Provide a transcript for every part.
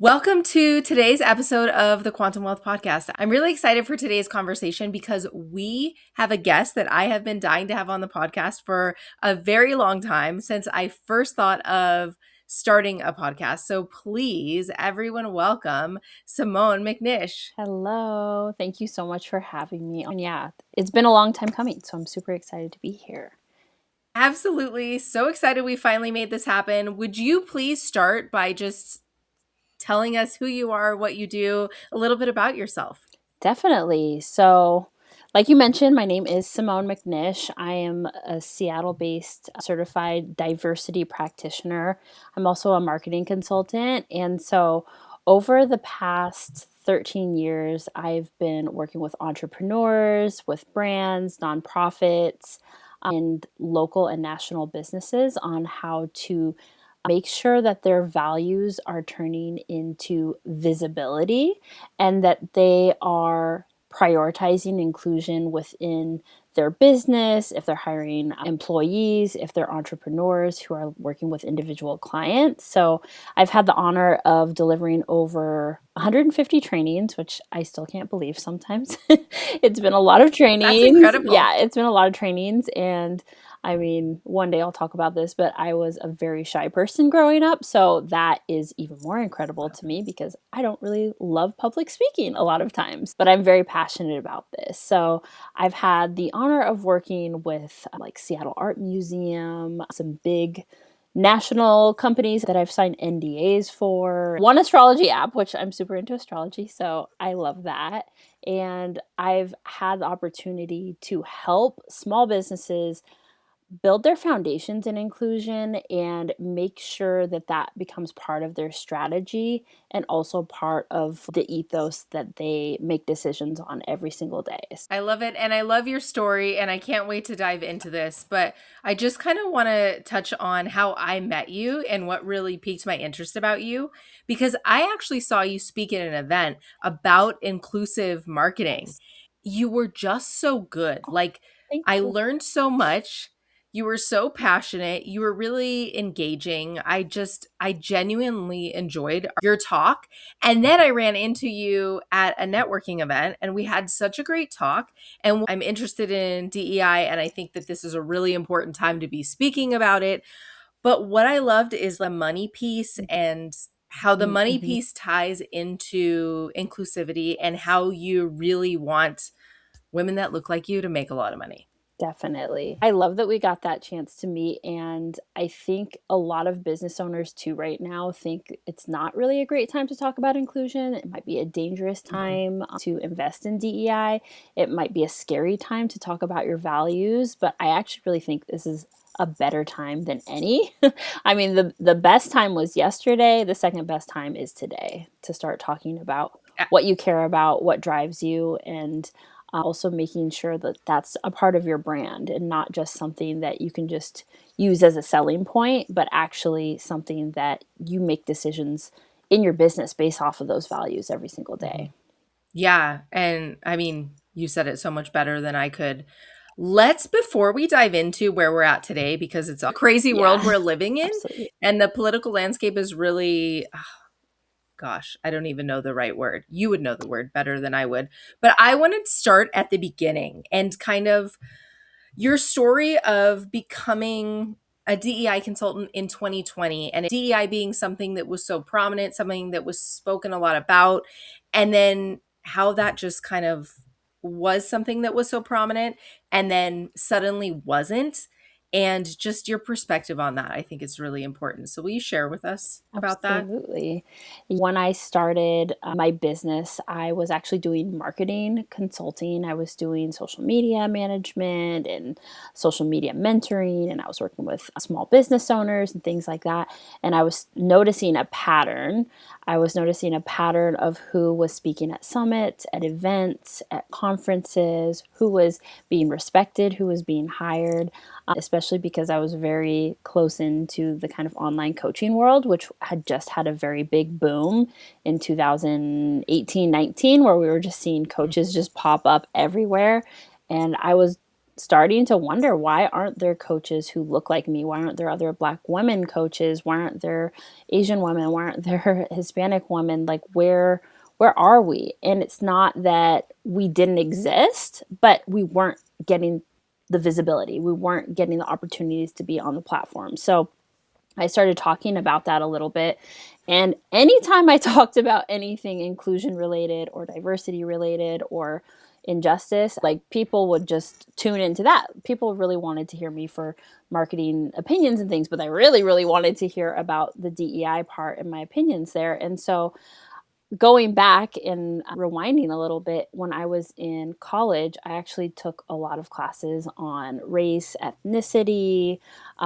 Welcome to today's episode of the Quantum Wealth Podcast. I'm really excited for today's conversation because we have a guest that I have been dying to have on the podcast for a very long time since I first thought of starting a podcast. So please, everyone, welcome Simone McNish. Hello. Thank you so much for having me. And yeah, it's been a long time coming, so I'm super excited to be here. Absolutely. So excited we finally made this happen. Would you please start by just telling us who you are, what you do, a little bit about yourself? Definitely. So, like you mentioned, my name is Simone McNish. I am a Seattle based certified diversity practitioner. I'm also a marketing consultant. And so, over the past 13 years, I've been working with entrepreneurs, with brands, nonprofits, and local and national businesses on how to make sure that their values are turning into visibility and that they are prioritizing inclusion within their business, if they're hiring employees, if they're entrepreneurs who are working with individual clients. So I've had the honor of delivering over 150 trainings, which I still can't believe sometimes. It's been a lot of That's trainings. incredible. Yeah, it's been a lot of trainings. And I mean, one day I'll talk about this, but I was a very shy person growing up. So that is even more incredible to me because I don't really love public speaking a lot of times, but I'm very passionate about this. So I've had the honor of working with like Seattle Art Museum, some big national companies that I've signed NDAs for, one astrology app, which I'm super into astrology. So I love that. And I've had the opportunity to help small businesses build their foundations in inclusion and make sure that that becomes part of their strategy and also part of the ethos that they make decisions on every single day. I love it. And I love your story. And I can't wait to dive into this. But I just kind of want to touch on how I met you and what really piqued my interest about you. Because I actually saw you speak at an event about inclusive marketing. You were just so good. Like, Thank I you. learned so much. You were so passionate. You were really engaging. I genuinely enjoyed your talk. And then I ran into you at a networking event and we had such a great talk. And I'm interested in DEI and I think that this is a really important time to be speaking about it. But what I loved is the money piece and how the money Mm-hmm. piece ties into inclusivity and how you really want women that look like you to make a lot of money. Definitely. I love that we got that chance to meet. And I think a lot of business owners, too, right now think it's not really a great time to talk about inclusion. It might be a dangerous Mhm. time to invest in DEI. It might be a scary time to talk about your values. But I actually really think this is a better time than any. I mean, the best time was yesterday. The second best time is today to start talking about what you care about, what drives you, and also making sure that that's a part of your brand and not just something that you can just use as a selling point, but actually something that you make decisions in your business based off of those values every single day. Mhm. Yeah. And I mean, you said it so much better than I could. Let's, before we dive into where we're at today, because it's a crazy world Yeah, we're living in absolutely. and the political landscape is really, gosh, I don't even know the right word. You would know the word better than I would. But I want to start at the beginning and kind of your story of becoming a DEI consultant in 2020 and DEI being something that was so prominent, something that was spoken a lot about, and then how that just kind of was something that was so prominent and then suddenly wasn't. And just your perspective on that, I think is really important. So, will you share with us about that? Absolutely. When I started my business, I was actually doing marketing consulting. I was doing social media management and social media mentoring, and I was working with small business owners and things like that. And I was noticing a pattern. I was noticing a pattern of who was speaking at summits, at events, at conferences, who was being respected, who was being hired, especially because I was very close into the kind of online coaching world, which had just had a very big boom in 2018, 19, where we were just seeing coaches just pop up everywhere. And I was starting to wonder, why aren't there coaches who look like me? Why aren't there other Black women coaches? Why aren't there Asian women? Why aren't there Hispanic women? Like, where are we? And it's not that we didn't exist, but we weren't getting the visibility. We weren't getting the opportunities to be on the platform. So I started talking about that a little bit. And anytime I talked about anything inclusion related or diversity related or injustice, like, people would just tune into that. People really wanted to hear me for marketing opinions and things, but they really, really wanted to hear about the DEI part and my opinions there. And so going back and rewinding a little bit, when I was in college, I actually took a lot of classes on race, ethnicity,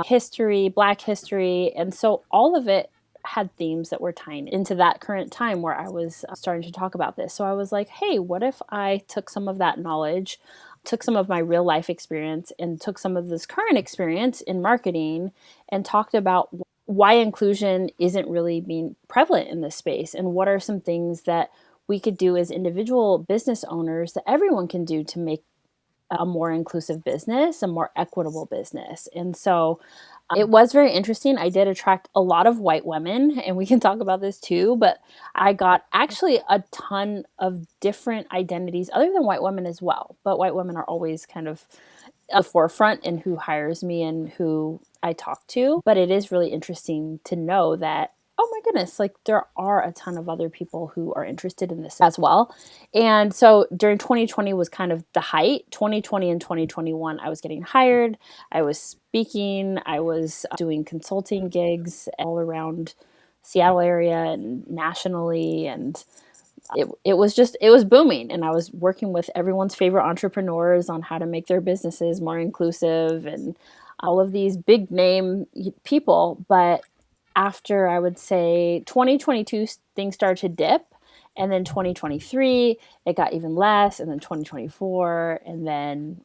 history, Black history. And so all of it had themes that were tying into that current time where I was starting to talk about this. So I was like, hey, what if I took some of that knowledge, took some of my real life experience, and took some of this current experience in marketing and talked about why inclusion isn't really being prevalent in this space, and what are some things that we could do as individual business owners that everyone can do to make a more inclusive business, a more equitable business. And so it was very interesting. I did attract a lot of white women, and we can talk about this too, but I got actually a ton of different identities other than white women as well. But white women are always kind of a forefront in who hires me and who I talk to. But it is really interesting to know that, oh my goodness, like, there are a ton of other people who are interested in this as well. And so during 2020 was kind of the height. 2020 and 2021, I was getting hired, I was speaking, I was doing consulting gigs all around Seattle area and nationally. And it was booming, and I was working with everyone's favorite entrepreneurs on how to make their businesses more inclusive and all of these big name people. But after, I would say, 2022, things started to dip, and then 2023 it got even less, and then 2024, and then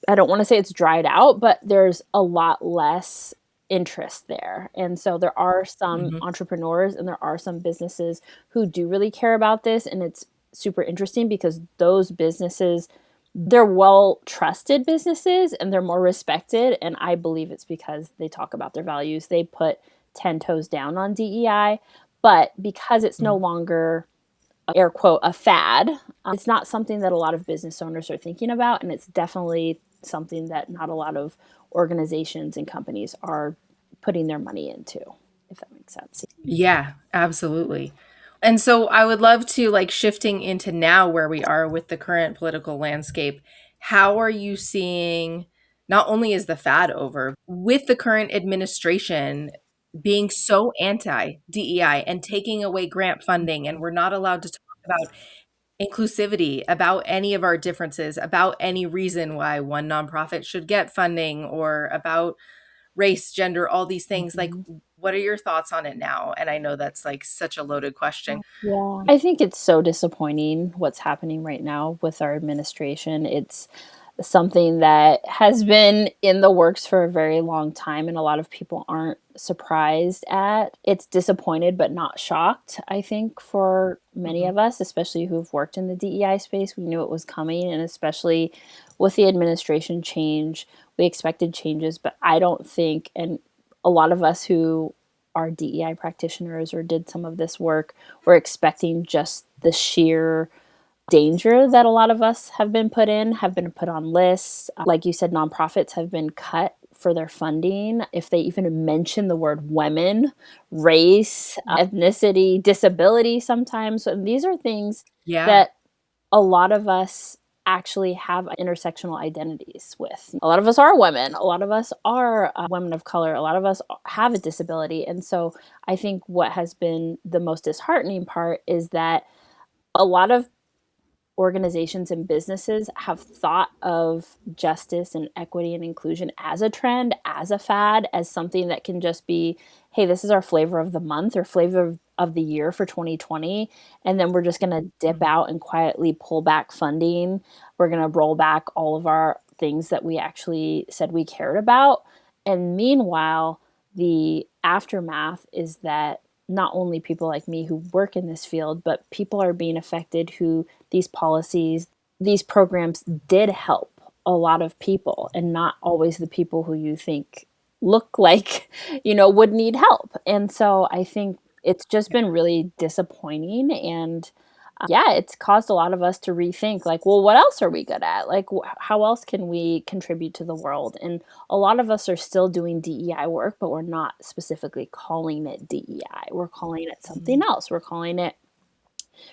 I don't want to say it's dried out, but there's a lot less interest there. And so there are some Mhm. entrepreneurs and there are some businesses who do really care about this. And it's super interesting because those businesses, they're well trusted businesses and they're more respected. And I believe it's because they talk about their values. They put 10 toes down on DEI. But because it's no Mhm. longer, air quote, a fad, it's not something that a lot of business owners are thinking about. And it's definitely something that not a lot of organizations and companies are putting their money into, if that makes sense. Yeah, absolutely. And so I would love to, like, shifting into now where we are with the current political landscape. How are you seeing, not only is the fad over, with the current administration being so anti DEI and taking away grant funding, and we're not allowed to talk about inclusivity, about any of our differences, about any reason why one nonprofit should get funding, or about race, gender, all these things. Like, Mhm. what are your thoughts on it now? And I know that's like such a loaded question. Yeah. I think it's so disappointing what's happening right now with our administration. It's something that has been in the works for a very long time, and a lot of people aren't surprised at. It's disappointed, but not shocked, I think, for many Mhm. of us, especially who've worked in the DEI space. We knew it was coming, and especially with the administration change, we expected changes, but I don't think, and a lot of us who are DEI practitioners or did some of this work were expecting just the sheer danger that a lot of us have been put on lists. Like you said, nonprofits have been cut for their funding if they even mention the word women, race, ethnicity, disability sometimes. And these are things Yeah. that a lot of us actually have intersectional identities with. A lot of us are women, a lot of us are women of color, a lot of us have a disability. And so I think what has been the most disheartening part is that a lot of organizations and businesses have thought of justice and equity and inclusion as a trend, as a fad, as something that can just be, hey, this is our flavor of the month or flavor of the year for 2020. And then we're just going to dip Mhm. out and quietly pull back funding. We're going to roll back all of our things that we actually said we cared about. And meanwhile, the aftermath is that not only people like me who work in this field, but people are being affected who these policies, these programs did help a lot of people and not always the people who you think look like, would need help. And so I think it's just been really disappointing. And yeah, it's caused a lot of us to rethink, like, well, what else are we good at? Like, how else can we contribute to the world? And a lot of us are still doing DEI work, but we're not specifically calling it DEI. We're calling it something else. We're calling it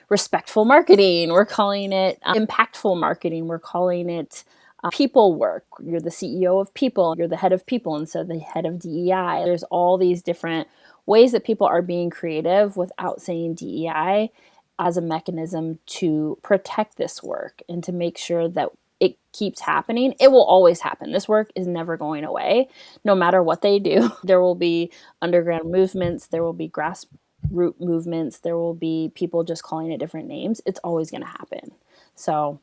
respectful marketing. We're calling it impactful marketing. We're calling it people work. You're the CEO of people. You're the head of people instead of the head of DEI. There's all these different ways that people are being creative without saying DEI as a mechanism to protect this work and to make sure that it keeps happening. It will always happen. This work is never going away, no matter what they do. There will be underground movements. There will be grassroots movements. There will be people just calling it different names. It's always going to happen. So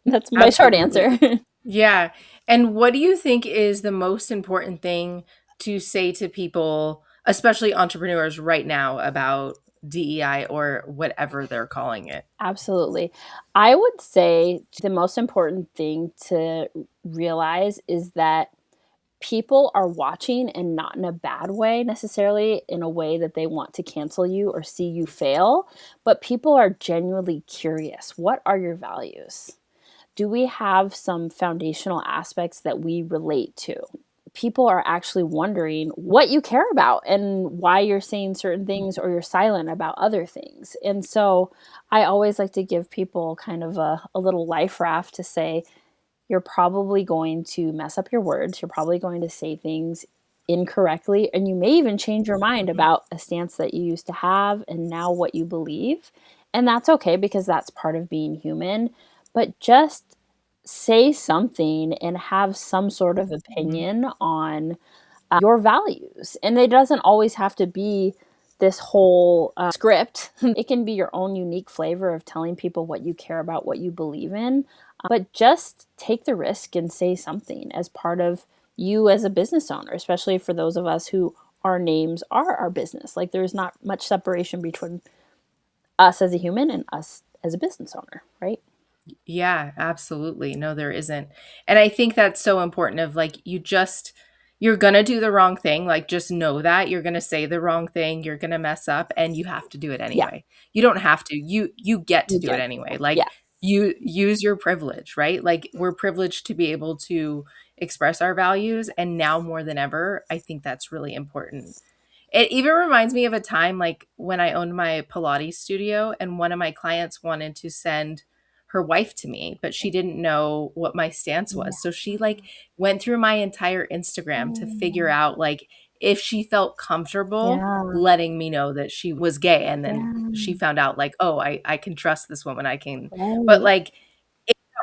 that's my short Absolutely. answer. Yeah. And what do you think is the most important thing to say to people, especially entrepreneurs right now, about DEI or whatever they're calling it? Absolutely. I would say the most important thing to realize is that people are watching, and not in a bad way necessarily, in a way that they want to cancel you or see you fail, but people are genuinely curious. What are your values? Do we have some foundational aspects that we relate to? People are actually wondering what you care about and why you're saying certain things or you're silent about other things. And so I always like to give people kind of a little life raft to say, you're probably going to mess up your words. You're probably going to say things incorrectly. And you may even change your mind Mhm. about a stance that you used to have and now what you believe. And that's okay because that's part of being human. But just say something and have some sort of Mhm. opinion on your values. And it doesn't always have to be this whole script. It can be your own unique flavor of telling people what you care about, what you believe in. But just take the risk and say something as part of you as a business owner, especially for those of us who our names are our business. Like there's not much separation between us as a human and us as a business owner, right? Yeah, absolutely. No, there isn't. And I think that's so important of like you're going to do the wrong thing, like just know that you're going to say the wrong thing, you're going to mess up and you have to do it Yeah, anyway. You don't have to. You get to you do it get anyway. to. Like Yeah, you use your privilege, right? Like we're privileged to be able to express our values and now more than ever, I think that's really important. It even reminds me of a time like when I owned my Pilates studio and one of my clients wanted to send her wife to me, but she didn't know what my stance was. So she like went through my entire Instagram to figure out like if she felt comfortable yeah, letting me know that she was gay. And then she yeah, found out like, oh, I can trust this woman. I can, but right. like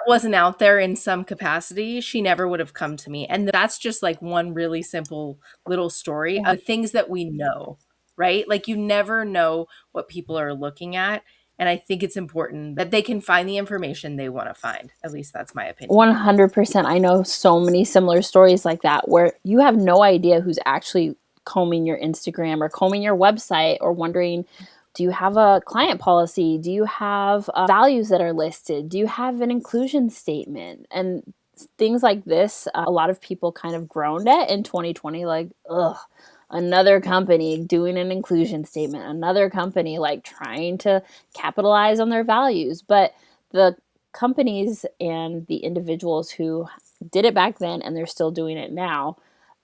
wasn't out there in some capacity, she never would have come to me. And that's just like one really simple little story Yeah. of things that we know, right? Like you never know what people are looking at. And I think it's important that they can find the information they want to find. At least that's my opinion. 100%. I know so many similar stories like that where you have no idea who's actually combing your Instagram or combing your website or wondering, do you have a client policy? Do you have values that are listed? Do you have an inclusion statement? And things like this, a lot of people kind of groaned at in 2020, like, ugh, another company doing an inclusion statement, another company like trying to capitalize on their values. But the companies and the individuals who did it back then and they're still doing it now,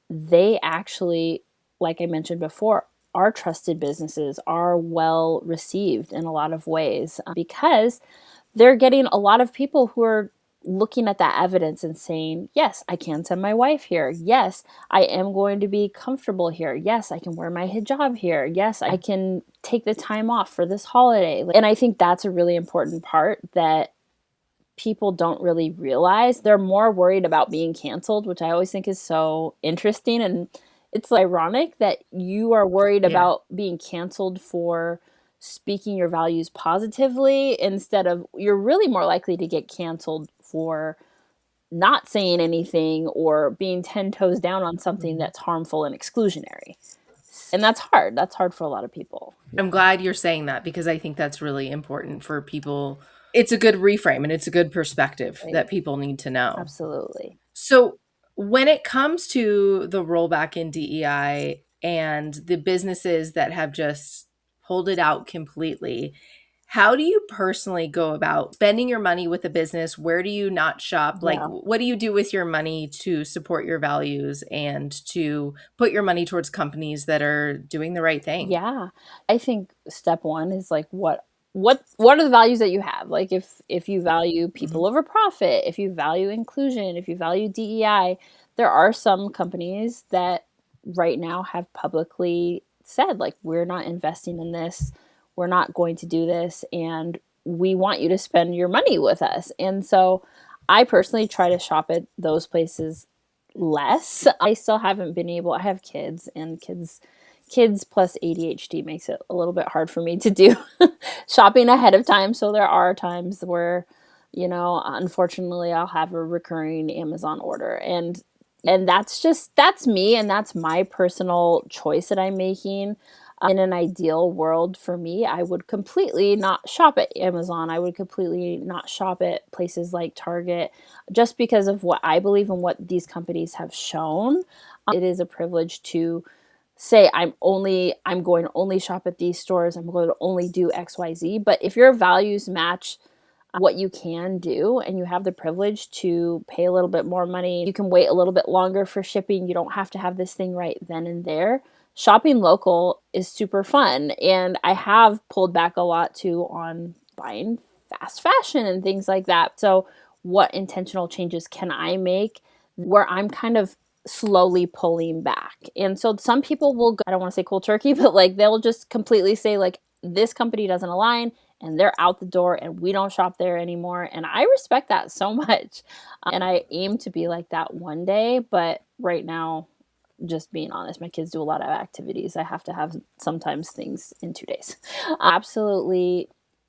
they actually, like I mentioned before, are trusted businesses, are well received in a lot of ways because they're getting a lot of people who are looking at that evidence and saying, yes, I can send my wife here. Yes, I am going to be comfortable here. Yes, I can wear my hijab here. Yes, I can take the time off for this holiday. And I think that's a really important part that people don't really realize. They're more worried about being canceled, which I always think is so interesting. And it's ironic that you are worried Yeah. about being canceled for speaking your values positively instead of you're really more likely to get canceled for not saying anything or being 10 toes down on something Mhm. that's harmful and exclusionary. And that's hard. That's hard for a lot of people. I'm glad you're saying that because I think that's really important for people. it's a good reframe and it's a good perspective Right. that people need to know. Absolutely. So, when it comes to the rollback in DEI and the businesses that have just pulled it out completely, how do you personally go about spending your money with a business? Where do you not shop? Like, Yeah. what do you do with your money to support your values and to put your money towards companies that are doing the right thing? Yeah. I think step one is like what are the values that you have? Like if you value Mhm. people over profit, if you value inclusion, if you value DEI, there are some companies that right now have publicly said like we're not investing in this, we're not going to do this, and we want you to spend your money with us. And so I personally try to shop at those places less. I still haven't been able, I have kids, and kids plus ADHD makes it a little bit hard for me to do shopping ahead of time. So there are times where, unfortunately I'll have a recurring Amazon order, and that's me, and that's my personal choice that I'm making. In an ideal world for me, I would completely not shop at Amazon. I would completely not shop at places like Target just because of what I believe and what these companies have shown. It is a privilege to say I'm going to only shop at these stores, I'm going to only do XYZ. But if your values match what you can do and you have the privilege to pay a little bit more money, you can wait a little bit longer for shipping, you don't have to have this thing right then and there. Shopping local is super fun. And I have pulled back a lot too on buying fast fashion and things like that. So, what intentional changes can I make where I'm kind of slowly pulling back? And so some people will go, I don't want to say cold turkey, but like they'll just completely say like this company doesn't align, and they're out the door and we don't shop there anymore. And I respect that so much. And I aim to be like that one day. But right now, just being honest, my kids do a lot of activities. I have to have sometimes things in 2 days. Absolutely.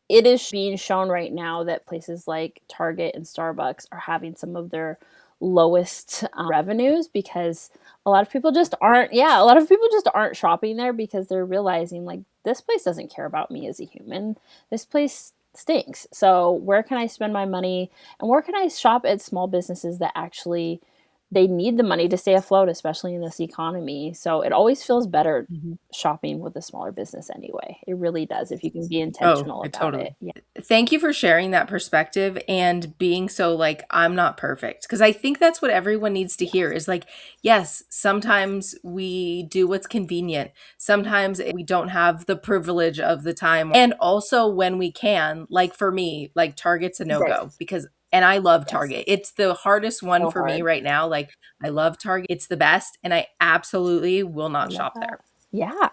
It is being shown right now that places like Target and Starbucks are having some of their lowest revenues because a lot of people just aren't, yeah, a lot of people just aren't shopping there because they're realizing like this place doesn't care about me as a human. This place stinks. So where can I spend my money, and where can I shop at small businesses that actually they need the money to stay afloat, especially in this economy. So it always feels better Mhm. shopping with a smaller business anyway. It really does if you can be Oh, intentional it about totally. it. Yeah, Thank you for sharing that perspective and being so like, I'm not perfect. Because I think that's what everyone needs to hear is like, yes, sometimes we do what's convenient. Sometimes we don't have the privilege of the time. And also when we can, like for me, like Target's a no right. go because, and I love Yes. Target. It's the hardest one So for me hard. right now. Like, I love Target. It's the best. And I absolutely will I not love shop that. there. Yeah,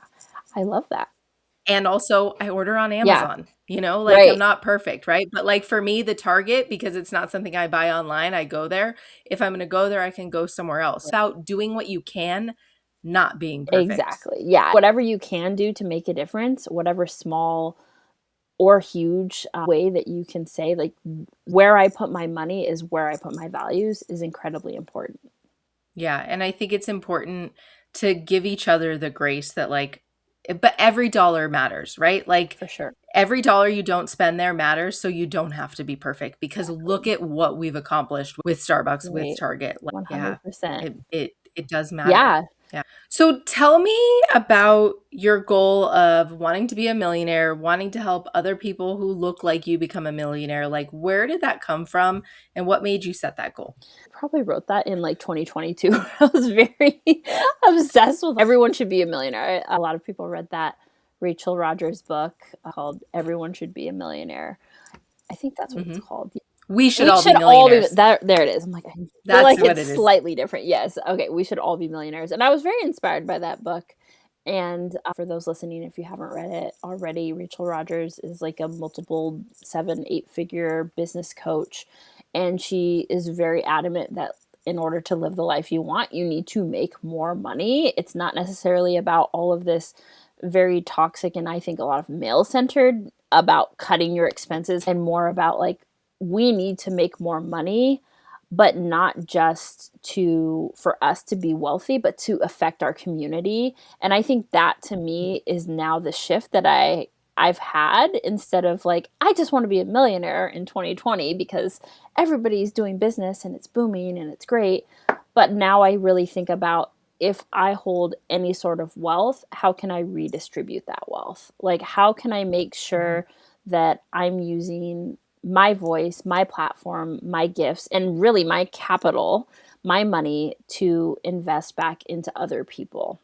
I love that. And also, I order on Yeah, Amazon, like, I'm right. not perfect, right? But, like, for me, the Target, because it's not something I buy online, I go there. If I'm gonna go there, I can go somewhere else. About doing what you can, not being perfect. Exactly. Yeah. Whatever you can do to make a difference, whatever small or huge way that you can say, like, where I put my money is where I put my values is incredibly important Yeah, and I think it's important to give each other the grace that, like but every dollar matters, right? Like, for sure. every dollar you don't spend there matters, so you don't have to be perfect because look Exactly. at what we've accomplished with Starbucks, with Right. Target, like, yeah, 100%. it does matter. Yeah. Yeah. So tell me about your goal of wanting to be a millionaire, wanting to help other people who look like you become a millionaire. Like, where did that come from, and what made you set that goal? Probably wrote that in like 2022. I was very obsessed with everyone should be a millionaire. A lot of people read that Rachel Rogers book called Everyone Should Be a Millionaire. I think that's what it's Mhm. called. We should We all be should all be millionaires. that. There it is. I'm like, I feel That's like what it's it is. slightly different. Yes. Okay. We should all be millionaires. And I was very inspired by that book. And for those listening, if you haven't read it already, Rachel Rogers is like a multiple 7, 8 figure business coach. And she is very adamant that in order to live the life you want, you need to make more money. It's not necessarily about all of this very toxic and I think a lot of male centered about cutting your expenses, and more about like we need to make more money, but not just to for us to be wealthy, but to affect our community. And I think that to me is now the shift that I've had, instead of like, I just want to be a millionaire in 2020 because everybody's doing business and it's booming and it's great. But now I really think about, if I hold any sort of wealth, how can I redistribute that wealth? Like, how can I make Mhm. sure that I'm using my voice, my platform, my gifts, and really my capital, my money, to invest back into other people,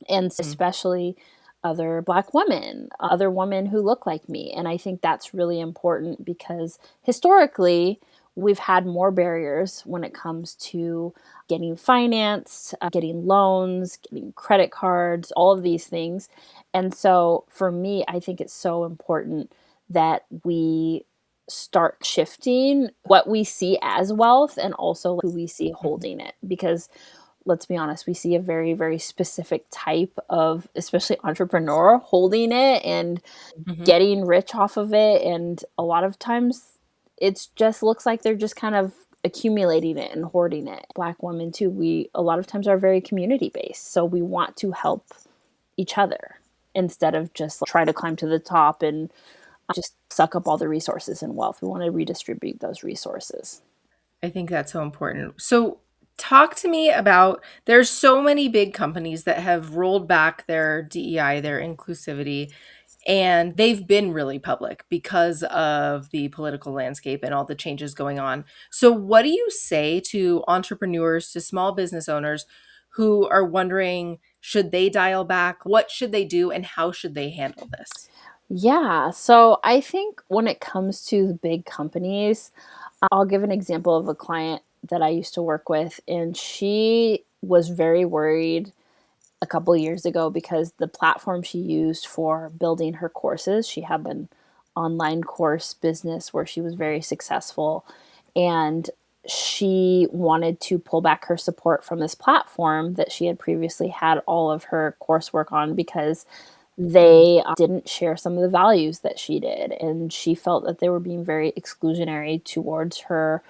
and Mm. especially other Black women, other women who look like me. And I think that's really important because historically, we've had more barriers when it comes to getting financed, getting loans, getting credit cards, all of these things. And so for me, I think it's so important that we start shifting what we see as wealth and also who we see Mhm. holding it. Because let's be honest, we see a very, very specific type of, especially entrepreneur, holding it and Mhm. getting rich off of it. And a lot of times it's just looks like they're just kind of accumulating it and hoarding it. Black women too, we a lot of times are very community based. So we want to help each other instead of just try to climb to the top and just suck up all the resources and wealth. We want to redistribute those resources. I think that's so important. So, talk to me about, there's so many big companies that have rolled back their DEI, their inclusivity, and they've been really public because of the political landscape and all the changes going on. So, what do you say to entrepreneurs, to small business owners who are wondering, should they dial back? What should they do? And how should they handle this? Yeah. So I think when it comes to the big companies, I'll give an example of a client that I used to work with, and she was very worried a couple of years ago because the platform she used for building her courses, she had an online course business where she was very successful, and she wanted to pull back her support from this platform that she had previously had all of her coursework on because Mm. they didn't share some of the values that she did. And she felt that they were being very exclusionary towards her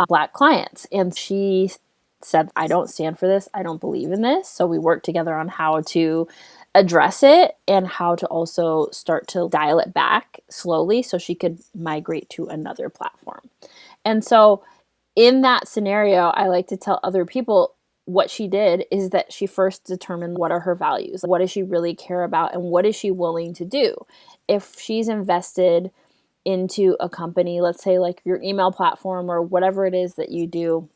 Black clients. And she said, I don't stand for this. I don't believe in this. So we worked together on how to address it and how to also start to dial it back slowly so she could migrate to another platform. And so in that scenario, I like to tell other people what she did is that she first determined what are her values, what does she really care about, and what is she willing to do. If she's invested into a company, let's say like your email platform or whatever it is that you do,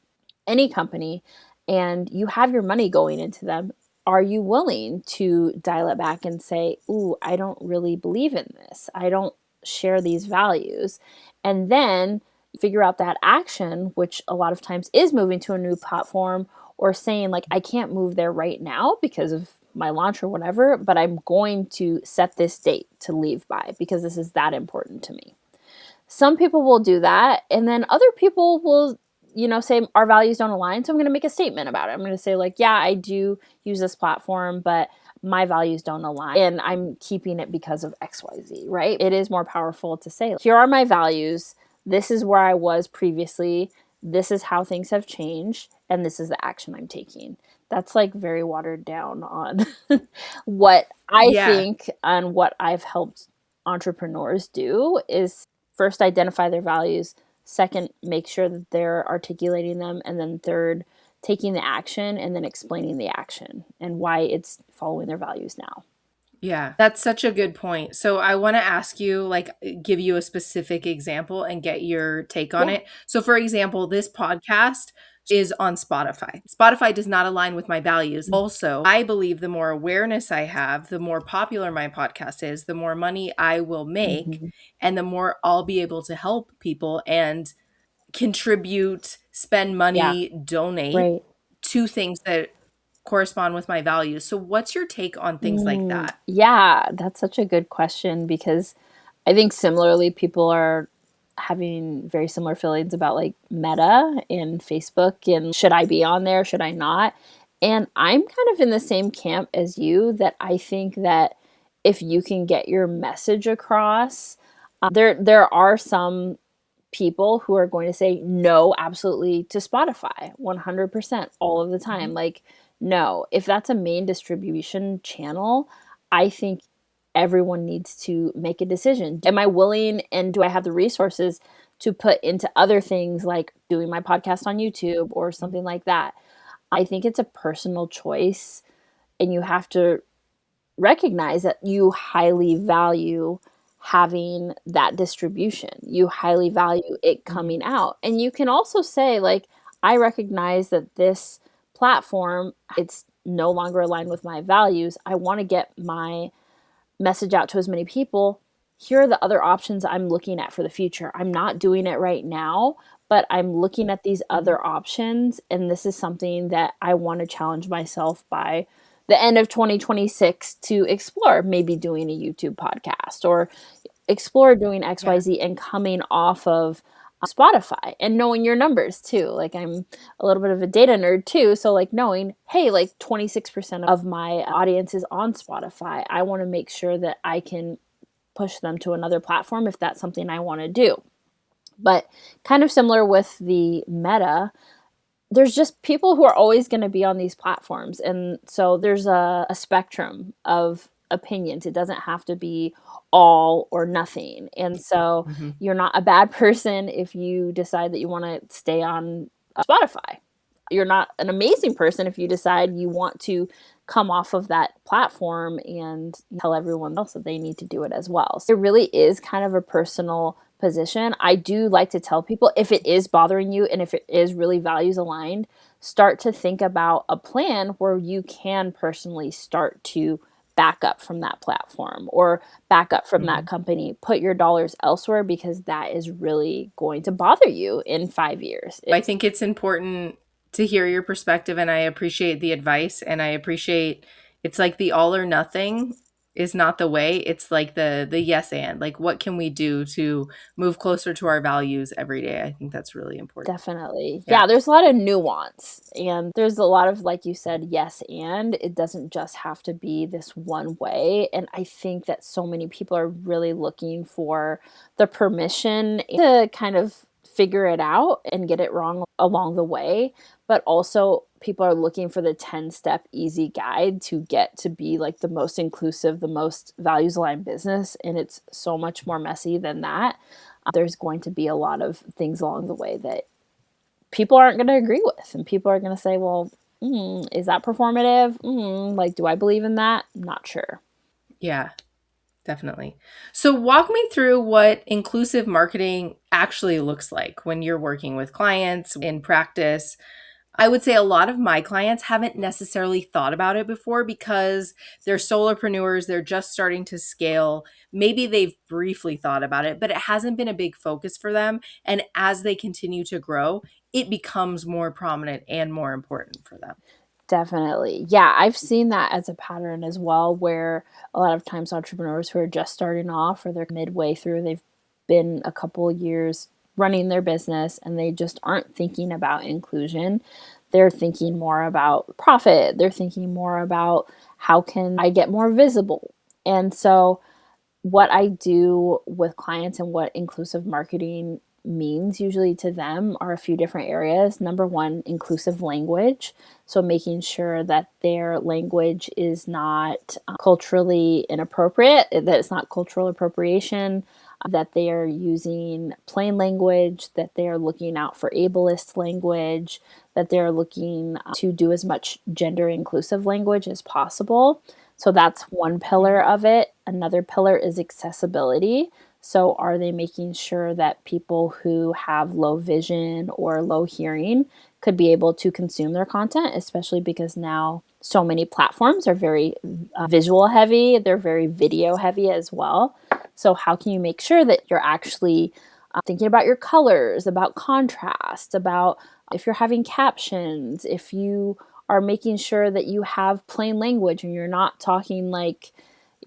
any company, and you have your money going into them, are you willing to dial it back and say, ooh, I don't really believe in this, I don't share these values? And then figure out that action, which a lot of times is moving to a new platform, or saying like, I can't move there right now because of my launch or whatever, but I'm going to set this date to leave by because this is that important to me. Some people will do that, and then other people will, say our values don't align, so I'm going to make a statement about it. I'm going to say like, yeah, I do use this platform, but my values don't align and I'm keeping it because of XYZ, right? It is more powerful to say, here are my values, this is where I was previously, this is how things have changed, and this is the action I'm taking. That's like very watered down on what I Yeah. think and what I've helped entrepreneurs do is first identify their values, second make sure that they're articulating them, and then third taking the action and then explaining the action and why it's following their values now. Yeah, that's such a good point. So I want to ask you, like, give you a specific example and get your take on Yeah. it. So, for example, this podcast is on Spotify. Spotify does not align with my values. Also, I believe the more awareness I have, the more popular my podcast is, the more money I will make, Mm-hmm. and the more I'll be able to help people and contribute, spend Yeah. money, donate Right. to things that correspond with my values. So, what's your take on things like that? Yeah, that's such a good question because I think similarly, people are having very similar feelings about like Meta and Facebook and should I be on there? Should I not? And I'm kind of in the same camp as you that I think that if you can get your message across, there are some people who are going to say no absolutely to Spotify 100% all of the time. Mhm. Like, no, if that's a main distribution channel, I think everyone needs to make a decision. Am I willing and do I have the resources to put into other things like doing my podcast on YouTube or something like that? I think it's a personal choice, and you have to recognize that you highly value having that distribution. You highly value it Mhm. coming out. And you can also say, like, I recognize that this platform, it's no longer aligned with my values. I want to get my message out to as many people. Here are the other options I'm looking at for the future. I'm not doing it right now, but I'm looking at these Mhm. other options. And this is something that I want to challenge myself by the end of 2026 to explore, maybe doing a YouTube podcast or explore doing Yeah. XYZ and coming off of Spotify and knowing your numbers too. Like, I'm a little bit of a data nerd too. So, like, knowing, hey, like 26% of my audience is on Spotify. I want to make sure that I can push them to another platform if that's something I want to do. But kind of similar with the Meta, there's just people who are always going to be on these platforms. And so there's a spectrum of opinions. It doesn't have to be all or nothing. And so Mhm. you're not a bad person if you decide that you want to stay on Spotify. You're not an amazing person if you decide you want to come off of that platform and tell everyone else that they need to do it as well. So it really is kind of a personal position. I do like to tell people, if it is bothering you and if it is really values aligned, start to think about a plan where you can personally start to back up from that platform or back up from that Mhm. company. Put your dollars elsewhere, because that is really going to bother you in 5 years. I think it's important to hear your perspective, and I appreciate the advice, and I appreciate it's like the all or nothing is not the way. It's like the yes and, like, what can we do to move closer to our values every day? I think that's really important. Definitely. Yeah. Yeah, there's a lot of nuance, and there's a lot of, like you said, yes, and it doesn't just have to be this one way. And I think that so many people are really looking for the permission to kind of figure it out and get it wrong along the way. But also, people are looking for the 10-step easy guide to get to be like the most inclusive, the most values aligned business. And it's so much more messy than that. There's going to be a lot of things along the way that people aren't going to agree with. And people are going to say, well, is that performative? Like, do I believe in that? I'm not sure. Yeah, definitely. So walk me through what inclusive marketing actually looks like when you're working with clients in practice. I would say a lot of my clients haven't necessarily thought about it before because they're solopreneurs, they're just starting to scale. Maybe they've briefly thought about it, but it hasn't been a big focus for them. And as they continue to grow, it becomes more prominent and more important for them. Definitely. Yeah, I've seen that as a pattern as well, where a lot of times entrepreneurs who are just starting off or they're midway through, they've been a couple of years running their business and they just aren't thinking about inclusion. They're thinking more about profit, they're thinking more about how can I get more visible. And so what I do with clients and what inclusive marketing means usually to them are a few different areas. Number one, inclusive language. So making sure that their language is not culturally inappropriate, that it's not cultural appropriation, that they are using plain language, that they are looking out for ableist language, that they're looking to do as much gender inclusive language as possible. So that's one pillar Mhm. of it. Another pillar is accessibility. So, are they making sure that people who have low vision or low hearing could be able to consume their content, especially because now so many platforms are very visual heavy, they're very video heavy as well. So, how can you make sure that you're actually thinking about your colors, about contrast, about if you're having captions, if you are making sure that you have plain language and you're not talking like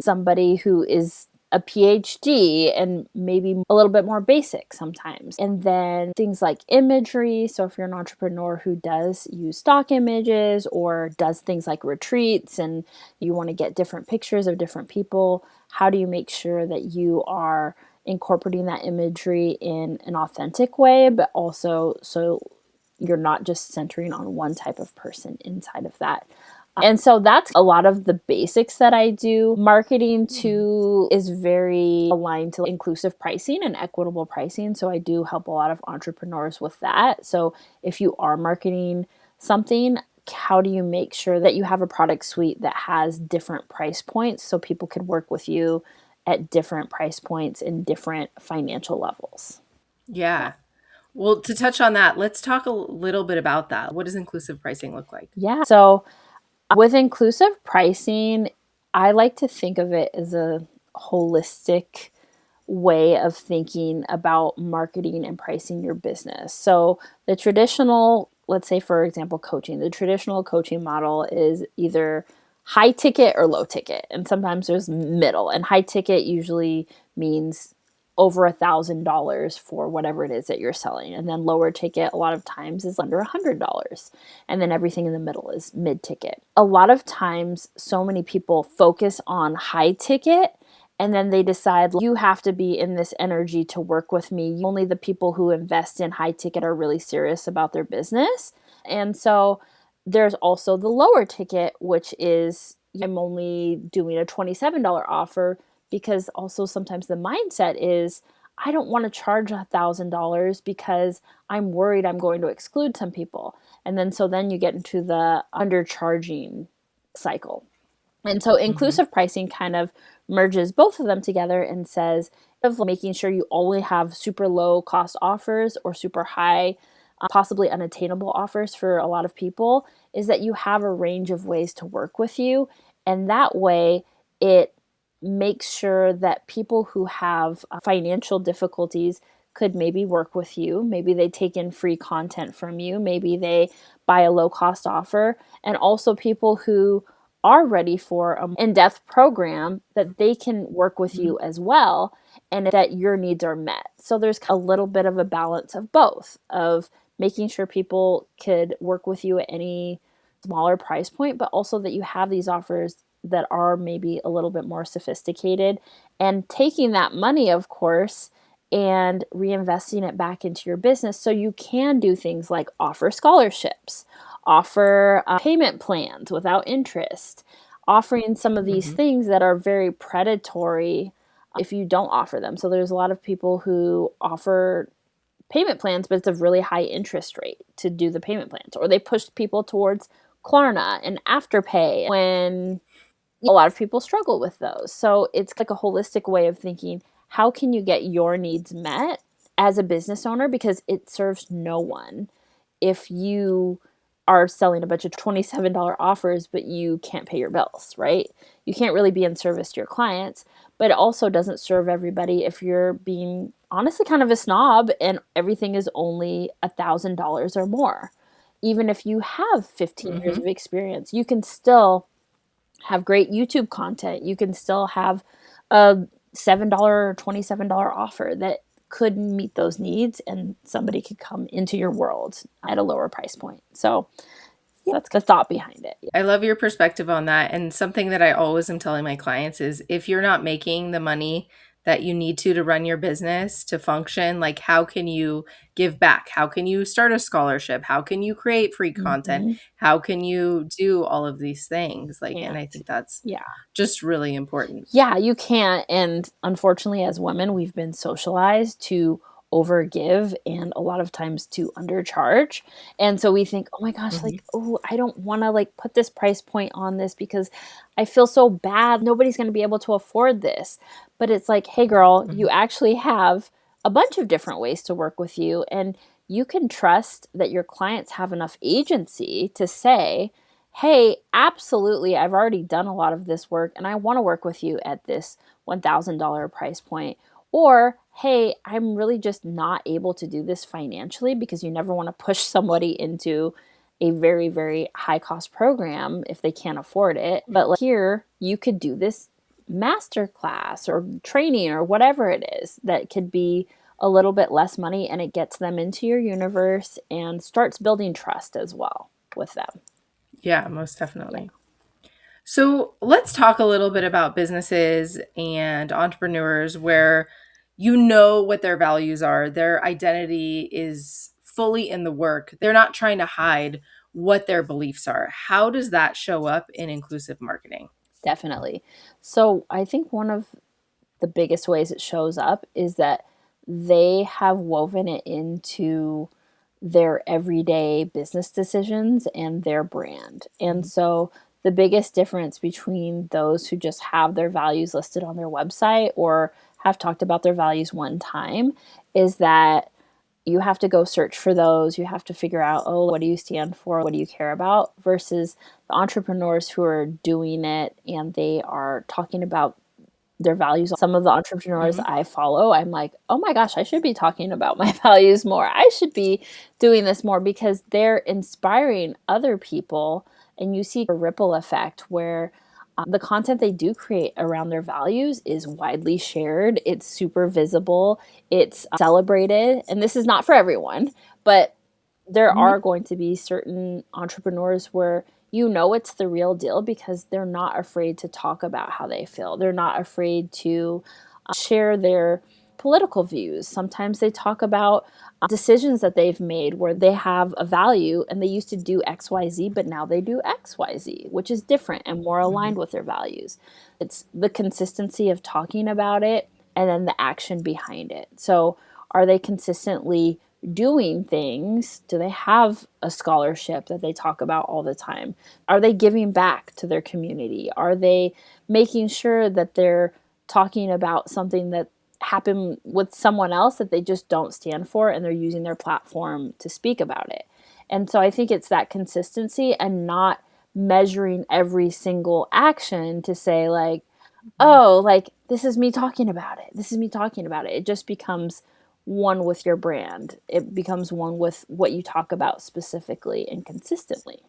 somebody who is a PhD and maybe a little bit more basic sometimes. And then things like imagery. So, if you're an entrepreneur who does use stock images or does things like retreats and you want to get different pictures of different people, how do you make sure that you are incorporating that imagery in an authentic way, but also so you're not just centering on one type of person inside of that? And so that's a lot of the basics that I do. Marketing too is very aligned to inclusive pricing and equitable pricing. So I do help a lot of entrepreneurs with that. So if you are marketing something, how do you make sure that you have a product suite that has different price points so people could work with you at different price points and different financial levels? Yeah. Well, to touch on that, let's talk a little bit about that. What does inclusive pricing look like? Yeah. So with inclusive pricing, I like to think of it as a holistic way of thinking about marketing and pricing your business. So, the traditional, let's say, for example, coaching, the traditional coaching model is either high ticket or low ticket. And sometimes there's middle. And high ticket usually means over $1,000 for whatever it is that you're selling. And then lower ticket, a lot of times, is under $100. And then everything in the middle is mid ticket. A lot of times, so many people focus on high ticket and then they decide you have to be in this energy to work with me. Only the people who invest in high ticket are really serious about their business. And so there's also the lower ticket, which is I'm only doing a $27 offer because also sometimes the mindset is I don't want to charge $1,000 because I'm worried I'm going to exclude some people. And then so then you get into the undercharging cycle. And so Hmm. inclusive pricing kind of merges both of them together and says of making sure you only have super low cost offers or super high, possibly unattainable offers for a lot of people, is that you have a range of ways to work with you. And that way it makes sure that people who have financial difficulties could maybe work with you. Maybe they take in free content from you. Maybe they buy a low cost offer. And also people who are ready for an in-depth program that they can work with you as well and that your needs are met. So there's a little bit of a balance of both of making sure people could work with you at any smaller price point, but also that you have these offers that are maybe a little bit more sophisticated and taking that money, of course, and reinvesting it back into your business so you can do things like offer scholarships, offer payment plans without interest, offering some of these Hmm. things that are very predatory if you don't offer them. So there's a lot of people who offer payment plans, but it's a really high interest rate to do the payment plans, or they push people towards Klarna and Afterpay when a lot of people struggle with those. So it's like a holistic way of thinking how can you get your needs met as a business owner because it serves no one if you are selling a bunch of $27 offers but you can't pay your bills, right? You can't really be in service to your clients, but it also doesn't serve everybody if you're being honestly kind of a snob and everything is only $1,000 or more. Even if you have 15 years Hmm. of experience, you can still have great YouTube content. You can still have a $7 or $27 offer that could meet those needs and somebody could come into your world at a lower price point. So yeah, that's the thought behind it. I love your perspective on that. And something that I always am telling my clients is if you're not making the money that you need to run your business to function, like how can you give back? How can you start a scholarship? How can you create free content? Mm-hmm. How can you do all of these things? Like, and Can't. I think that's Yeah. just really important. Yeah, you can't. And unfortunately, as women, we've been socialized to overgive and a lot of times to undercharge. And so we think, oh my gosh, Hmm. like, oh, I don't want to like put this price point on this because I feel so bad. Nobody's going to be able to afford this. But it's like, hey, girl, Hmm. you actually have a bunch of different ways to work with you. And you can trust that your clients have enough agency to say, hey, absolutely, I've already done a lot of this work and I want to work with you at this $1,000 price point. Or, hey, I'm really just not able to do this financially because you never want to push somebody into a very, very high cost program if they can't afford it. But like here, you could do this master class or training or whatever it is that could be a little bit less money and it gets them into your universe and starts building trust as well with them. Yeah, most Yeah. definitely. So let's talk a little bit about businesses and entrepreneurs where you know what their values are. Their identity is fully in the work. They're not trying to hide what their beliefs are. How does that show up in inclusive marketing? Definitely. So I think one of the biggest ways it shows up is that they have woven it into their everyday business decisions and their brand. And Mhm. so the biggest difference between those who just have their values listed on their website or have talked about their values one time is that you have to go search for those. You have to figure out, oh, what do you stand for? What do you care about? Versus the entrepreneurs who are doing it and they are talking about their values. Some of the entrepreneurs Mhm. I follow, I'm like, oh my gosh, I should be talking about my values more. I should be doing this more because they're inspiring other people. And you see a ripple effect where the content they do create around their values is widely shared, it's super visible, it's celebrated. And this is not for everyone, but there Mhm. are going to be certain entrepreneurs where you know it's the real deal because they're not afraid to talk about how they feel. They're not afraid to share their political views. Sometimes they talk about decisions that they've made where they have a value and they used to do XYZ, but now they do XYZ, which is different and more aligned Mhm. with their values. It's the consistency of talking about it and then the action behind it. So, are they consistently doing things? Do they have a scholarship that they talk about all the time? Are they giving back to their community? Are they making sure that they're talking about something that happened with someone else that they just don't stand for and they're using their platform to speak about it? And so I think it's that consistency and not measuring every single action to say, like, Mhm. oh, like this is me talking about it. This is me talking about it. It just becomes one with your brand. It becomes one with what you talk about specifically and consistently.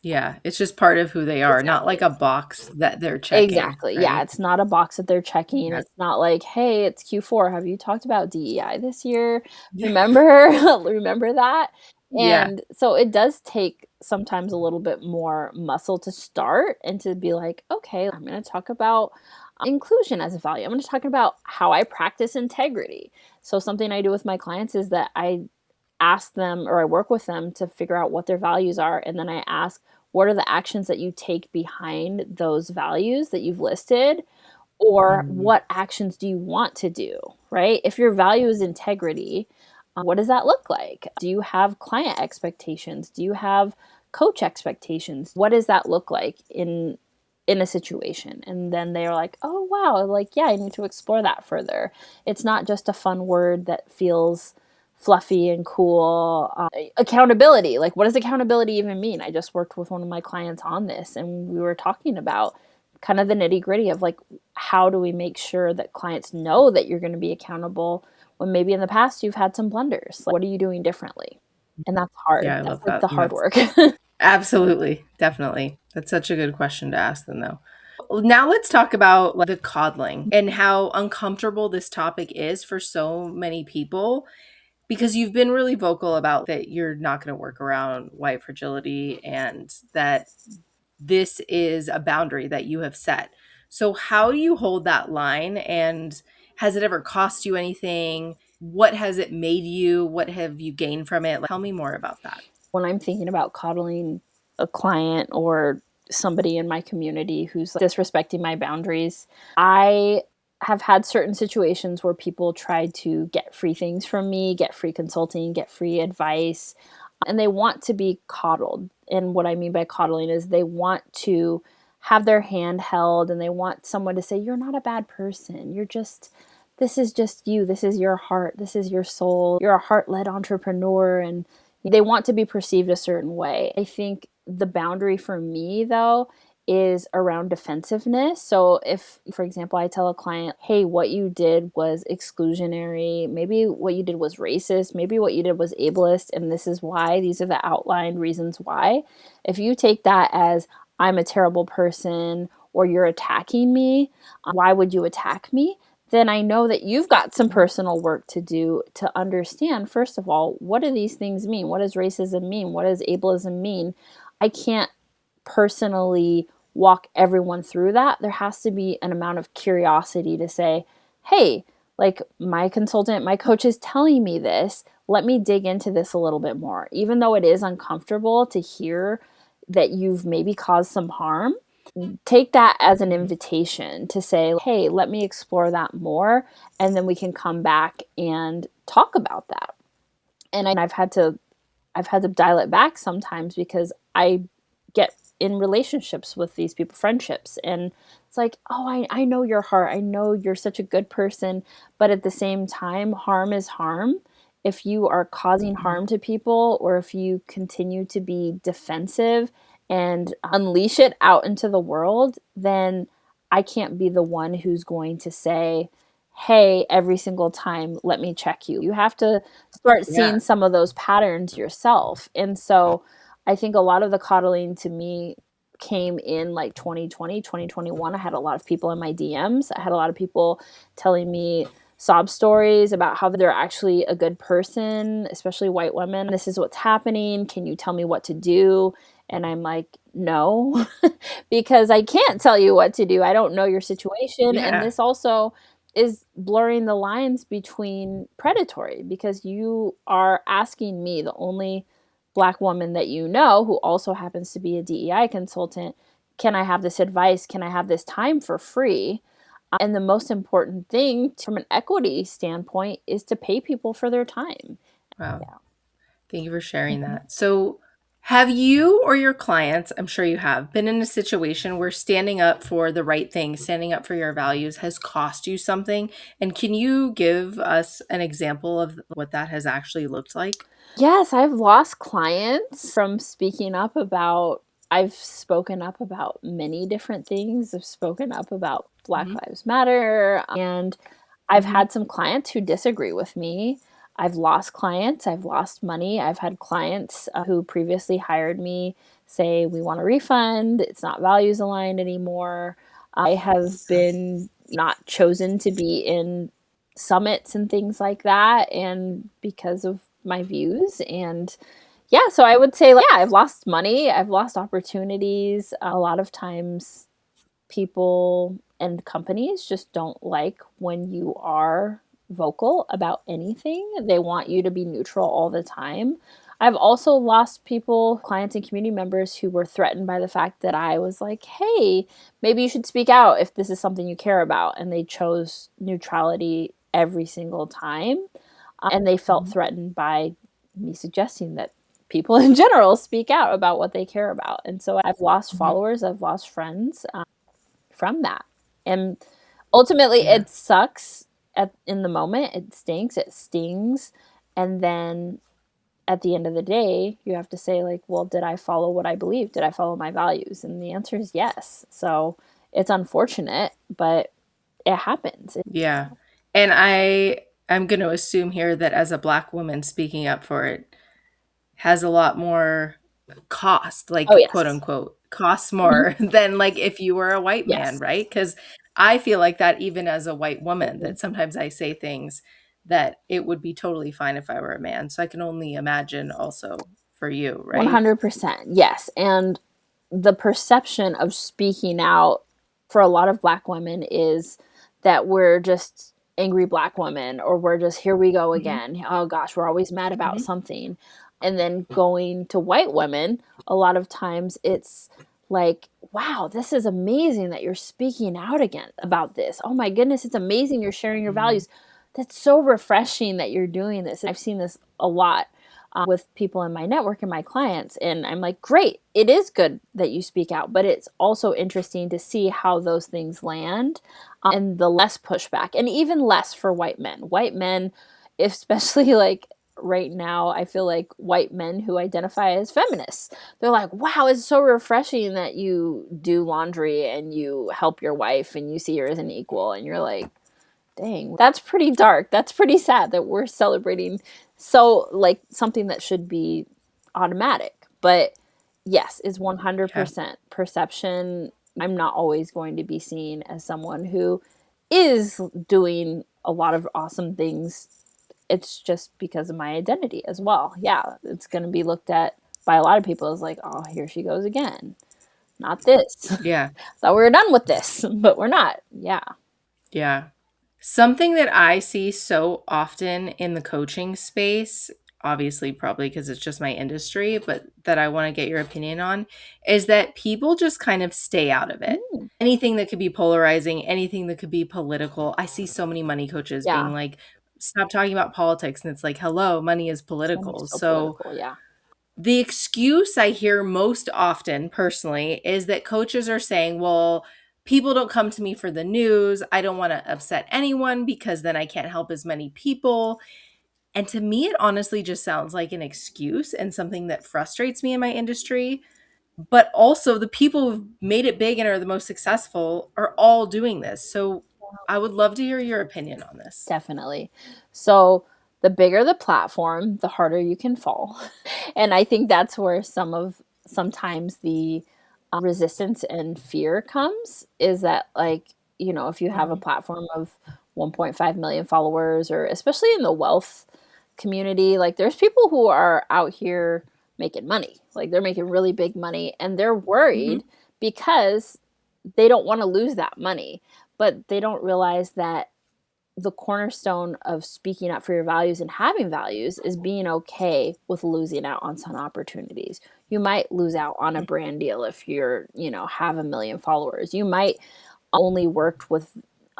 Yeah, it's just part of who they are, not like Exactly. a box that they're checking, Exactly. Yeah, right? it's not a box that they're checking. Yeah. It's not like, "Hey, it's Q4. Have you talked about DEI this year? Yeah. Remember remember that?" Yeah. And so it does take sometimes a little bit more muscle to start and to be like, "Okay, I'm gonna talk about inclusion as a value. I'm gonna talk about how I practice integrity." So something I do with my clients is that I ask them or I work with them to figure out what their values are. And then I ask, what are the actions that you take behind those values that you've listed? Or Mhm. what actions do you want to do, right? If your value is integrity, what does that look like? Do you have client expectations? Do you have coach expectations? What does that look like in a situation? And then they're like, "Oh wow, like yeah, I need to explore that further." It's not just a fun word that feels fluffy and cool. Accountability, like what does accountability even mean? I just worked with one of my clients on this and we were talking about kind of the nitty gritty of like, how do we make sure that clients know that you're going to be accountable when maybe in the past you've had some blunders? Like, what are you doing differently? And that's hard. Yeah, I That's love like that, the and hard that's work. absolutely, definitely. That's such a good question to ask them, though. Now let's talk about like, the coddling and how uncomfortable this topic is for so many people because you've been really vocal about that you're not going to work around white fragility and that this is a boundary that you have set. So, how do you hold that line? And has it ever cost you anything? What has it made you? What have you gained from it? Like, tell me more about that. When I'm thinking about coddling a client or somebody in my community who's disrespecting my boundaries, I have had certain situations where people try to get free things from me, get free consulting, get free advice, and they want to be coddled. And what I mean by coddling is they want to have their hand held and they want someone to say, "You're not a bad person. You're just, this is just you. This is your heart. This is your soul. You're a heart led entrepreneur." And they want to be perceived a certain way. I think the boundary for me, though, is around defensiveness. So, if, for example, I tell a client, "Hey, what you did was exclusionary, maybe what you did was racist, maybe what you did was ableist, and this is why, these are the outlined reasons why." If you take that as, "I'm a terrible person," or "you're attacking me," why would you attack me? Then I know that you've got some personal work to do to understand, first of all, what do these things mean? What does racism mean? What does ableism mean? I can't personally walk everyone through that. There has to be an amount of curiosity to say, "Hey, like my consultant, my coach is telling me this. Let me dig into this a little bit more. Even though it is uncomfortable to hear that you've maybe caused some harm, take that as an Mhm. invitation to say, hey, let me explore that more. And then we can come back and talk about that. And I've had to dial it back sometimes because I get in relationships with these people, friendships, and it's like, oh, I know your heart. I know you're such a good person. But at the same time, harm is harm. If you are causing Mhm. harm to people or if you continue to be defensive and unleash it out into the world, then I can't be the one who's going to say, hey, every single time, let me check you. You have to start Yeah. seeing some of those patterns yourself. And so I think a lot of the coddling to me came in like 2020, 2021. I had a lot of people in my DMs. I had a lot of people telling me sob stories about how they're actually a good person, especially white women. This is what's happening. Can you tell me what to do? And I'm like, no, because I can't tell you what to do. I don't know your situation. And Yeah. this also is blurring the lines between predatory because you are asking me, the only black woman that you know who also happens to be a DEI consultant, can I have this advice? Can I have this time for free? And the most important thing from an equity standpoint is to pay people for their time. Wow. Yeah. Thank you for sharing Mhm. that. So, have you or your clients, I'm sure you have, been in a situation where standing up for the right thing, standing up for your values has cost you something? And can you give us an example of what that has actually looked like? Yes, I've lost clients from speaking up about I've spoken up about many different things. I've spoken up about Black Mhm. Lives Matter, and I've Mhm. had some clients who disagree with me. I've lost clients, I've lost money. I've had clients who previously hired me say, we want a refund, it's not values aligned anymore. I have been not chosen to be in summits and things like that, and because of my views. And yeah, so I would say, like, yeah, I've lost money, I've lost opportunities. A lot of times people and companies just don't like when you are vocal about anything. They want you to be neutral all the time. I've also lost people, clients and community members who were threatened by the fact that I was like, hey, maybe you should speak out if this is something you care about. And they chose neutrality every single time. And they felt Mhm. threatened by me suggesting that people in general speak out about what they care about. And so I've lost Mhm. followers, I've lost friends from that. And ultimately, Yeah. it sucks in the moment. It stinks. It stings. And then at the end of the day, you have to say, like, well, did I follow what I believe? Did I follow my values? And the answer is yes. So it's unfortunate, but it happens. Yeah. And I'm going to assume here that as a black woman speaking up for it has a lot more cost, Oh, like quote yes. unquote, costs Mhm. more than like if you were a white man, Yes. right? Because I feel like that even as a white woman, Mhm. that sometimes I say things that it would be totally fine if I were a man. So I can only imagine also for you, right? 100%. Yes. And the perception of speaking out for a lot of black women is that we're just angry black women or we're just here we go Mhm. again. Oh gosh, we're always mad about Mhm. something. And then going to white women, a lot of times it's like, wow, this is amazing that you're speaking out again about this. Oh my goodness, it's amazing you're sharing your Mhm. values. That's so refreshing that you're doing this. I've seen this a lot with people in my network and my clients. And I'm like, great, it is good that you speak out, but it's also interesting to see how those things land and the less pushback, and even less for white men. White men, especially like right now, I feel like white men who identify as feminists, they're like, wow, it's so refreshing that you do laundry and you help your wife and you see her as an equal. And you're like, dang, that's pretty dark. That's pretty sad that we're celebrating so like something that should be automatic. But yes, it's Yeah. 100% perception. I'm not always going to be seen as someone who is doing a lot of awesome things. It's just because of my identity as well. Yeah, it's going to be looked at by a lot of people as like, oh, here she goes again. Not this. Yeah. Thought we were done with this, but we're not. Yeah. Yeah. Something that I see so often in the coaching space, obviously, probably because it's just my industry, but that I want to get your opinion on, is that people just kind of stay out of it. Mm, Anything that could be polarizing, anything that could be political. I see so many money coaches being yeah. like, stop talking about politics. And it's like, hello, money is Money's political. so So political. Yeah. the excuse I hear most often personally is that coaches are saying, well, people don't come to me for the news. I don't want to upset anyone because then I can't help as many people. And to me, it honestly just sounds like an excuse and something that frustrates me in my industry. But also, the people who've made it big and are the most successful are all doing this. So I would love to hear your opinion on this. Definitely. So the bigger the platform, the harder you can fall. And I think that's where sometimes the resistance and fear comes, is that, like, if you have a Mhm. platform of 1.5 million followers, or especially in the wealth community, like, there's people who are out here making money. Like, they're making really big money, and they're Mhm. worried because they don't want to lose that money, but they don't realize that the cornerstone of speaking up for your values and having values is being okay with losing out on some opportunities. You might lose out on a brand deal if have a million followers. You might only work with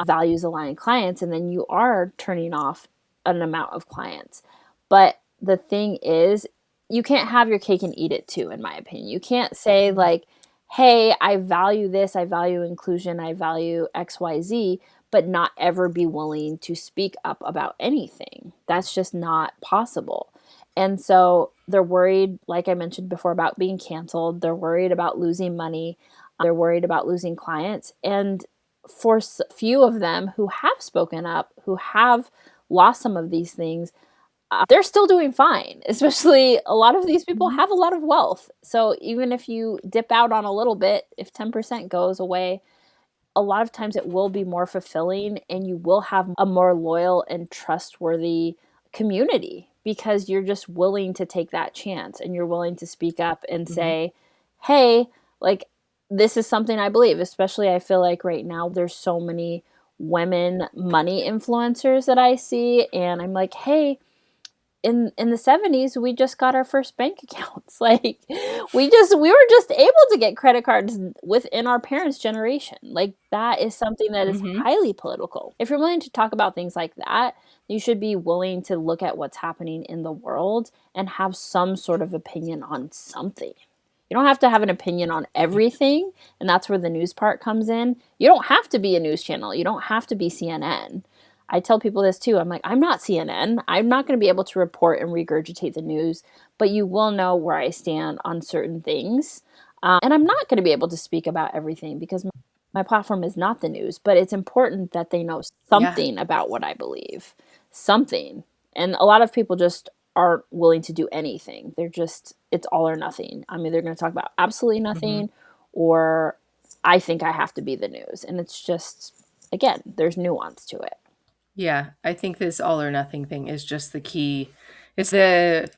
values aligned clients, and then you are turning off an amount of clients. But the thing is, you can't have your cake and eat it too, in my opinion. You can't say, Mhm. like, hey, I value this, I value inclusion, I value XYZ, but not ever be willing to speak up about anything. That's just not possible. And so they're worried, like I mentioned before, about being canceled. They're worried about losing money. They're worried about losing clients. And for few of them who have spoken up, who have lost some of these things, they're still doing fine. Especially, a lot of these people Mhm. have a lot of wealth. So even if you dip out on a little bit, if 10% goes away, a lot of times it will be more fulfilling, and you will have a more loyal and trustworthy community, because you're just willing to take that chance, and you're willing to speak up and Mhm. say, hey, like, this is something I believe. Especially, I feel like right now there's so many women money influencers that I see, and I'm like, hey, in the 70s we just got our first bank accounts. Like, we were just able to get credit cards within our parents' generation. Like, that is something that is Mhm. highly political. If you're willing to talk about things like that, you should be willing to look at what's happening in the world and have some sort of opinion on something. You don't have to have an opinion on everything, and that's where the news part comes in. You don't have to be a news channel. You don't have to be CNN. I tell people this too. I'm like, I'm not CNN. I'm not going to be able to report and regurgitate the news, but you will know where I stand on certain things. And I'm not going to be able to speak about everything, because my platform is not the news, but it's important that they know Yeah. something about what I believe. Something. And a lot of people just aren't willing to do anything. It's all or nothing. I'm either going to talk about absolutely Mhm. nothing, or I think I have to be the news. And it's just, again, there's nuance to it. Yeah, I think this all or nothing thing is just the key. It's the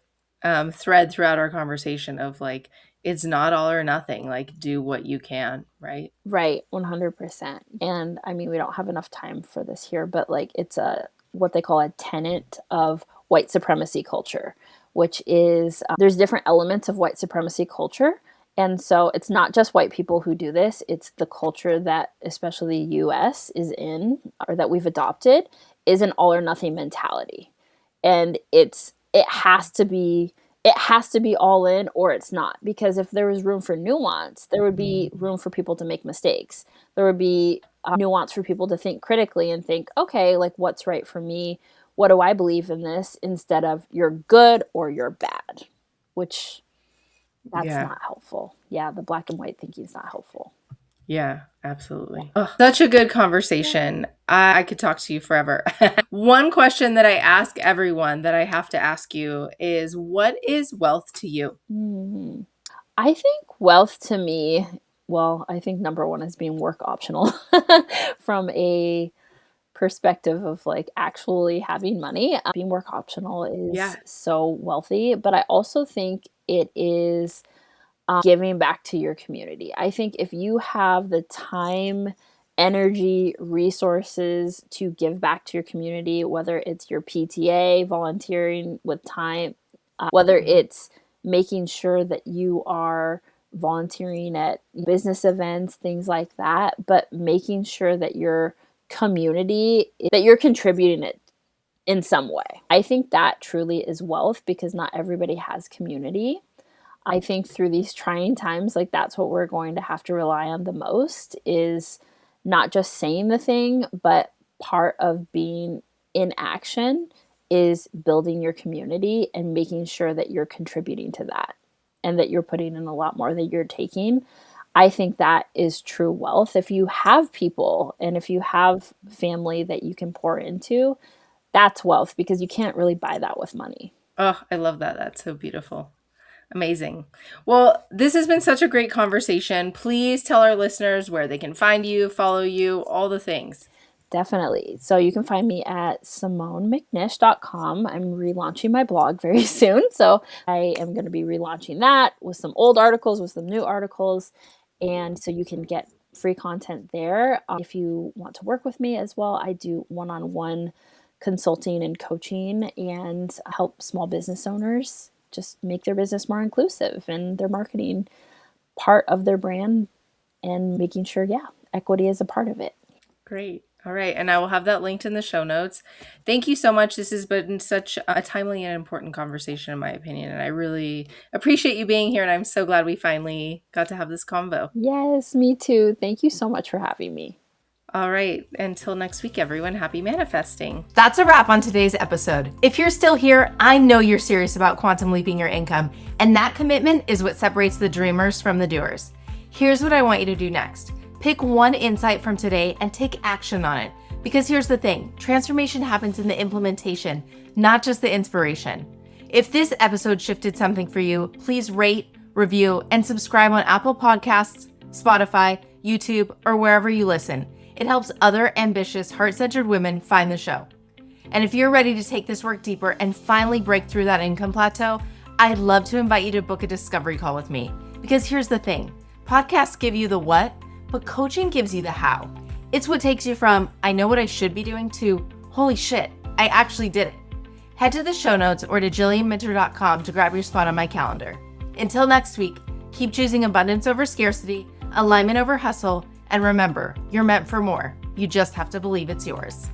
thread throughout our conversation of like, it's not all or nothing. Like, do what you can, right? Right, 100%. And I mean, we don't have enough time for this here, but, like, it's a what they call a tenet of white supremacy culture, which is, there's different elements of white supremacy culture. And so it's not just white people who do this, it's the culture that especially the US is in, or that we've adopted, is an all or nothing mentality. And it has to be all in, or it's not. Because if there was room for nuance, there would be room for people to make mistakes. There would be nuance for people to think critically and think, okay, like, what's right for me? What do I believe in this? Instead of you're good or you're bad, which that's Yeah. not helpful. Yeah, the black and white thinking is not helpful. Yeah, absolutely. Ugh, such a good conversation. I could talk to you forever. One question that I ask everyone that I have to ask you is what is wealth to you? Mhm. I think wealth to me, well, I think number one is being work optional from a perspective of, like, actually having money. Being work optional is Yeah. so wealthy, but I also think it is giving back to your community. I think if you have the time energy, resources to give back to your community, whether it's your PTA, volunteering with time, whether it's making sure that you are volunteering at business events, things like that, but making sure that your community, that you're contributing it in some way. I think that truly is wealth because not everybody has community. I think through these trying times, like that's what we're going to have to rely on the most is not just saying the thing, but part of being in action is building your community and making sure that you're contributing to that and that you're putting in a lot more than you're taking. I think that is true wealth. If you have people and if you have family that you can pour into, that's wealth because you can't really buy that with money. Oh, I love that. That's so beautiful. Amazing. Well, this has been such a great conversation. Please tell our listeners where they can find you, follow you, all the things. Definitely. So you can find me at SimoneMcNish.com. I'm relaunching my blog very soon. So I am going to be relaunching that with some old articles, with some new articles. And so you can get free content there. If you want to work with me as well, I do one-on-one consulting and coaching and help small business owners just make their business more inclusive and their marketing part of their brand and making sure, equity is a part of it. Great. All right. And I will have that linked in the show notes. Thank you so much. This has been such a timely and important conversation, in my opinion. And I really appreciate you being here. And I'm so glad we finally got to have this convo. Yes, me too. Thank you so much for having me. All right. Until next week, everyone, happy manifesting. That's a wrap on today's episode. If you're still here, I know you're serious about quantum leaping your income. And that commitment is what separates the dreamers from the doers. Here's what I want you to do next. Pick one insight from today and take action on it. Because here's the thing, transformation happens in the implementation, not just the inspiration. If this episode shifted something for you, please rate, review, and subscribe on Apple Podcasts, Spotify, YouTube, or wherever you listen. It helps other ambitious, heart-centered women find the show. And if you're ready to take this work deeper and finally break through that income plateau, I'd love to invite you to book a discovery call with me. Because here's the thing, podcasts give you the what, but coaching gives you the how. It's what takes you from, I know what I should be doing, to, holy shit, I actually did it. Head to the show notes or to jillianminter.com to grab your spot on my calendar. Until next week, keep choosing abundance over scarcity, alignment over hustle, and remember, you're meant for more. You just have to believe it's yours.